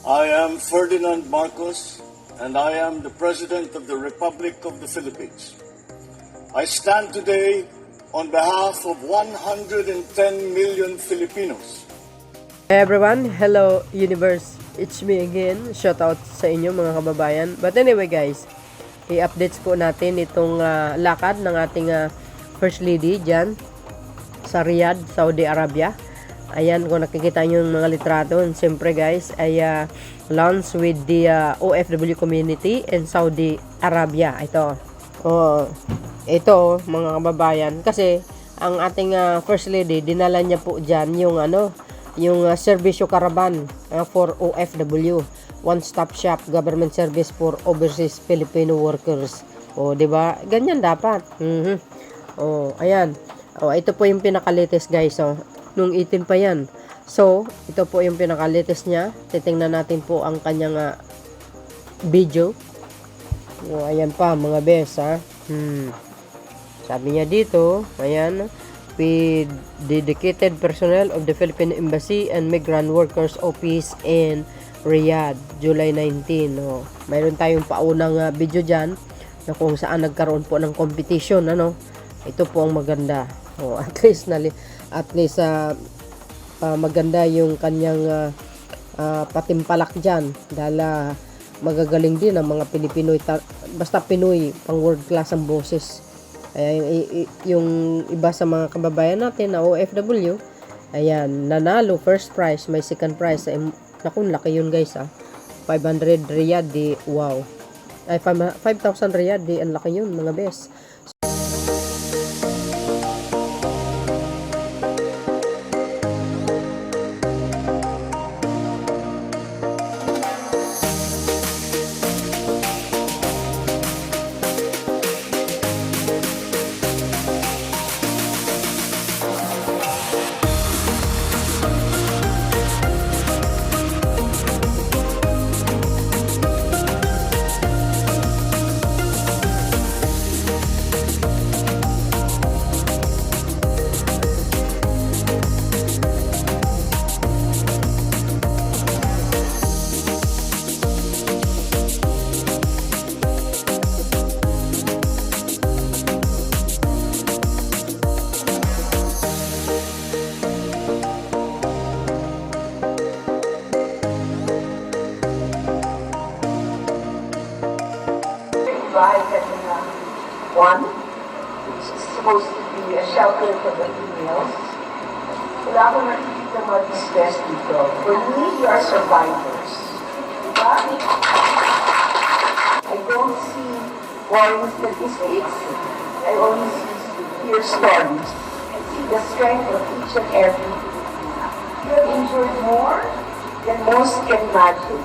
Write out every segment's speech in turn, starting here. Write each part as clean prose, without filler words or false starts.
I am Ferdinand Marcos, and I am the President of the Republic of the Philippines. I stand today on behalf of 110 million Filipinos. Hey everyone, hello universe, it's me again. Shout out sa inyo mga kababayan. But anyway guys, i-updates po natin itong lakad ng ating First Lady dyan sa Riyadh, Saudi Arabia. Ayan, kung nakikita nyo yung mga litrato, siyempre guys, ay launch with the OFW community in Saudi Arabia. Ito mga kababayan, kasi ang ating First Lady, dinala niya po dyan yung yung serbisyo caravan for OFW, one-stop shop government service for overseas Filipino workers. Di ba? Ganyan dapat. Ayan. Ito po yung pinaka-latest guys. Nung 18 pa yan. So, ito po yung pinaka-latest niya. Titingnan natin po ang kanyang video. Ayan pa mga bes Sabi niya dito, ayan, with dedicated personnel of the Philippine Embassy and Migrant Workers Office in Riyadh, July 19. Mayroon tayong paunang video dyan na kung saan nagkaroon po ng competition. Ito po ang maganda. At least maganda yung kanyang patimpalak dyan dahil magagaling din ang mga Pilipino, basta Pinoy, pang world class ang boses. Kaya yung iba sa mga kababayan natin na OFW, ayan, nanalo first prize, may second prize. Naku, laki yun guys 500 riyad di, wow, ay 5,000 riyad di, ang laki yun mga bes. One, which is supposed to be a shelter for the females. Wala akong nakikita mag-stress dito. For me, you are survivors. Diba? I don't see boring statistics. I only hear stories. I see the strength of each and every Filipina. You have endured more than most can imagine.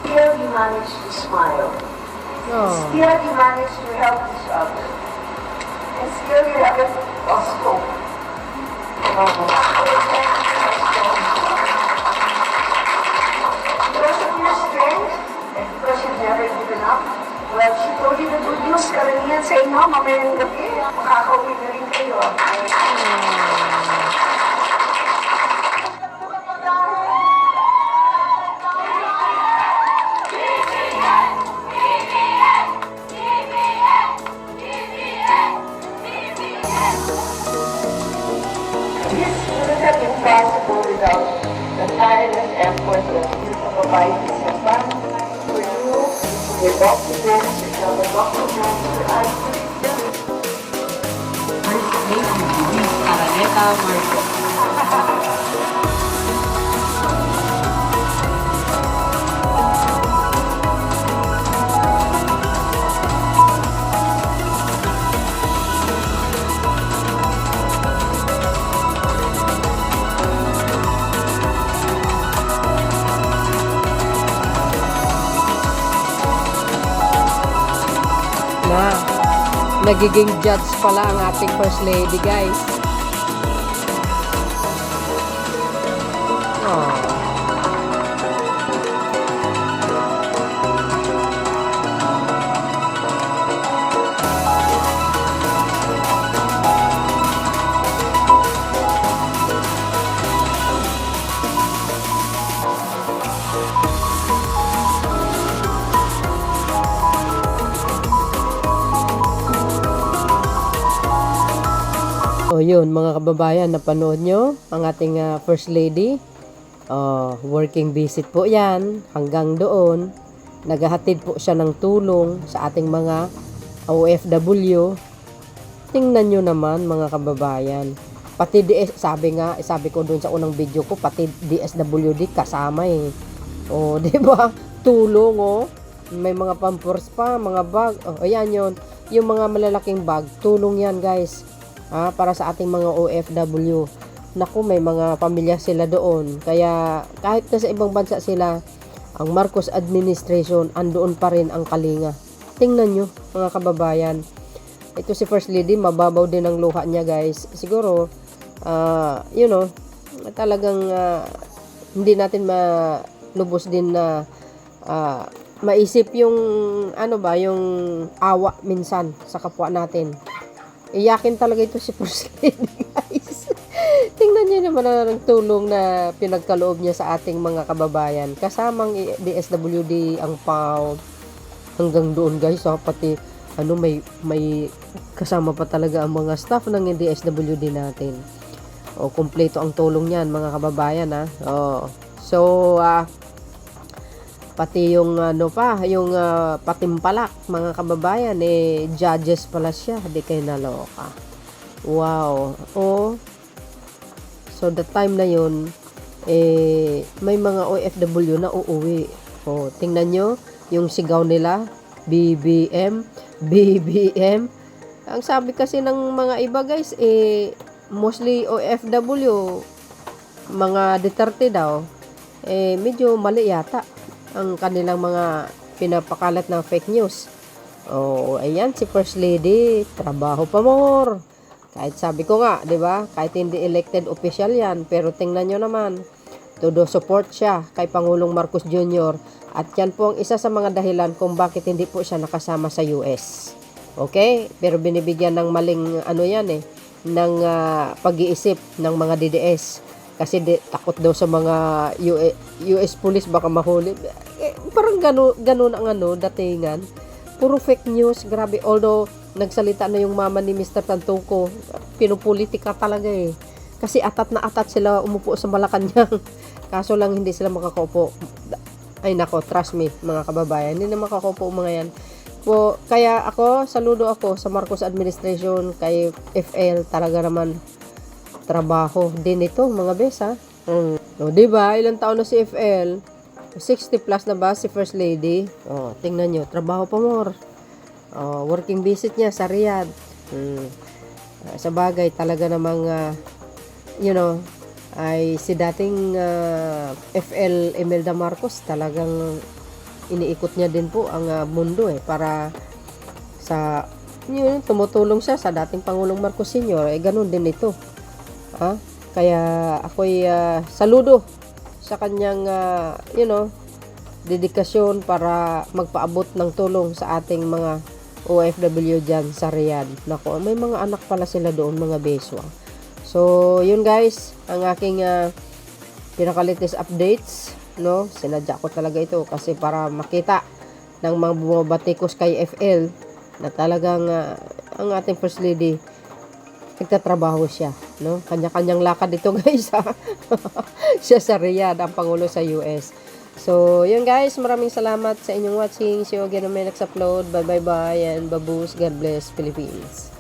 Still, you manage to smile. Still, you manage to help each other. And still, you have a hope. Because of your strength, and because you've never given up, well, she told you the good news. Karamihan sa inyo, mamayang gabi, makakauwi na rin kayo. Possible without the tireless effort of you to provide this advice for you, your documents, your documents, your First Lady Luis Araneta Marcos. Nagiging judge pala ang ating First Lady guys. O yun, mga kababayan, napanood nyo ang ating First Lady. Working visit po yan. Hanggang doon, naghahatid po siya ng tulong sa ating mga OFW. Tingnan nyo naman, mga kababayan. Pati sabi ko doon sa unang video ko, pati DSWD kasama eh. O, di ba? Tulong, oh. May mga pampers pa, mga bag. Ayan yun. Yung mga malalaking bag, tulong yan, guys. Para sa ating mga OFW. Naku, may mga pamilya sila doon. Kaya kahit na sa ibang bansa sila, ang Marcos administration, andoon pa rin ang kalinga. Tingnan nyo, mga kababayan. Ito si First Lady, mababaw din ang luha niya, guys. Siguro, talagang hindi natin malubos din na maisip yung yung awa minsan sa kapwa natin. Iyakin talaga ito si First Lady, guys. Tingnan niyo naman ang tulong na pinagkaloob niya sa ating mga kababayan. Kasamang DSWD, ang PAW, hanggang doon, guys. Pati may kasama pa talaga ang mga staff ng DSWD natin. Kumpleto ang tulong niyan, mga kababayan, pati yung yung patimpalak, mga kababayan, judges pala siya, di kayo naloka. Wow. So the time na yun, may mga OFW na uuwi. Tingnan nyo yung sigaw nila, BBM, BBM. Ang sabi kasi ng mga iba, guys, mostly OFW, mga Duterte daw, medyo mali yata ang kanilang mga pinapakalat ng fake news. Ayan, si First Lady, trabaho pa more. Kahit sabi ko nga, di ba? Kahit hindi elected official yan, pero tingnan nyo naman, todo support siya kay Pangulong Marcos Jr. At yan po ang isa sa mga dahilan kung bakit hindi po siya nakasama sa US. Okay? Pero binibigyan ng maling ng pag-iisip ng mga DDS. Kasi takot daw sa mga US police baka mahuli. Parang ganun ang datingan. Puro fake news, grabe. Although, nagsalita na yung mama ni Mr. Tantuco, pinupolitika talaga eh. Kasi atat na atat sila umupo sa Malacanang. Kaso lang hindi sila makakaupo. Ay nako, trust me, mga kababayan. Hindi na makakaupo mga yan. Kaya saludo ako sa Marcos administration, kay FL, talaga naman trabaho din ito, mga bes, diba? Ilang taon na si FL? 60 plus na ba si First Lady? Tingnan nyo, trabaho pa more. Working visit niya sa Riyadh. Sa bagay, talaga namang, ay si dating FL Imelda Marcos, talagang iniikot niya din po ang mundo para sa, tumutulong siya sa dating Pangulong Marcos Sr. Ganun din ito. Kaya ako'y saludo sa kanyang dedikasyon para magpaabot ng tulong sa ating mga OFW dyan sa Riyadh. Nako, may mga anak pala sila doon, mga beswa. So, yun guys, ang aking pinaka-latest updates, sinadya ko talaga ito kasi para makita ng mga bumabatikos kay FL na talagang ang ating First Lady, nagtatrabaho siya, Kanya-kanyang lakad dito, guys, siya sa Riyadh, ang Pangulo sa US. So, yun guys, maraming salamat sa inyong watching. See you again on my next upload. Bye-bye-bye and baboos. God bless Philippines.